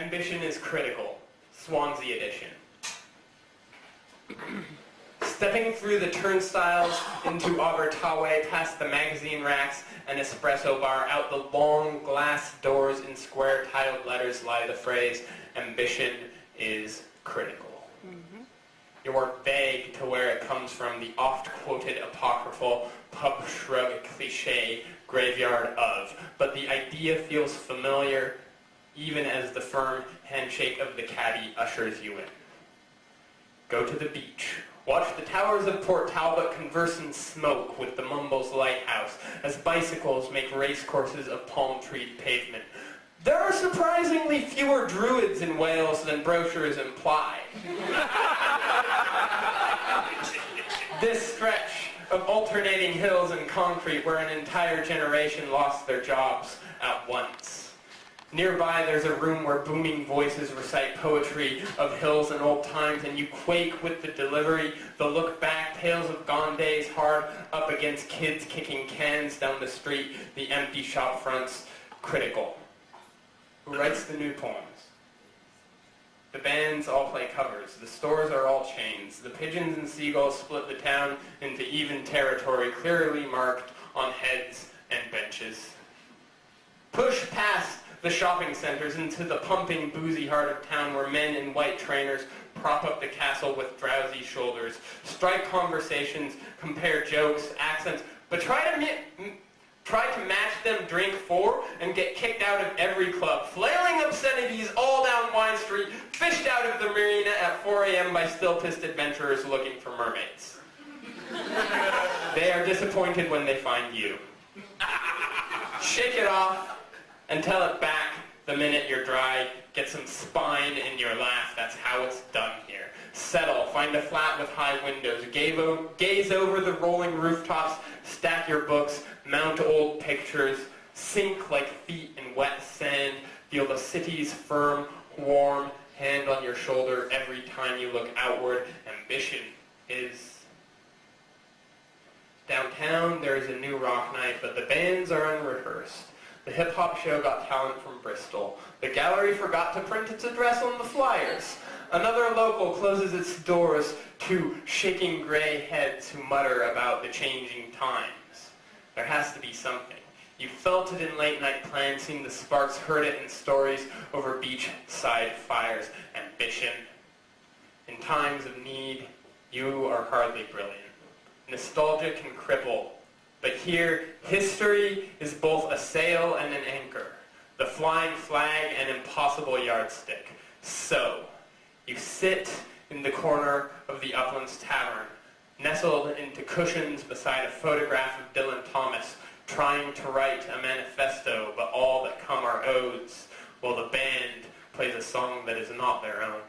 Ambition is critical. Swansea Edition. Stepping through the turnstiles into Abertawe, past the magazine racks and espresso bar, out the long glass doors in square tiled letters lie the phrase, ambition is critical. You're vague to where it comes from, the oft-quoted apocryphal pub shrug cliché graveyard of, but the idea feels familiar even as the firm handshake of the caddy ushers you in. Go to the beach. Watch the towers of Port Talbot converse in smoke with the Mumbles Lighthouse as bicycles make racecourses of palm-treed pavement. There are surprisingly fewer druids in Wales than brochures imply. This stretch of alternating hills and concrete where an entire generation lost their jobs at once. Nearby there's a room where booming voices recite poetry of hills and old times, and you quake with the delivery, the look back, tales of gone days hard up against kids kicking cans down the street, the empty shop fronts, critical. Who writes the new poems? The bands all play covers. The stores are all chains. The pigeons and seagulls split the town into even territory, clearly marked on heads and benches. Push past the shopping centers into the pumping, boozy heart of town where men in white trainers prop up the castle with drowsy shoulders, strike conversations, compare jokes, accents, but try to match them drink for and get kicked out of every club, flailing obscenities all down Wine Street, fished out of the marina at 4 a.m. by still-pissed adventurers looking for mermaids. They are disappointed when they find you. Shake it off and tell it back the minute you're dry. Get some spine in your laugh. That's how it's done here. Settle. Find a flat with high windows. Gaze over the rolling rooftops. Stack your books. Mount old pictures. Sink like feet in wet sand. Feel the city's firm, warm hand on your shoulder every time you look outward. Ambition is... Downtown, there is a new rock night, but the bands are unrehearsed. The hip-hop show got talent from Bristol. The gallery forgot to print its address on the flyers. Another local closes its doors to shaking gray heads who mutter about the changing times. There has to be something. You felt it in late-night plans, seen the sparks, heard it in stories over beachside fires. Ambition. In times of need, you are hardly brilliant. Nostalgia can cripple. But here, history is both a sail and an anchor, the flying flag and impossible yardstick. So, you sit in the corner of the Uplands Tavern, nestled into cushions beside a photograph of Dylan Thomas, trying to write a manifesto, but all that come are odes, while the band plays a song that is not their own.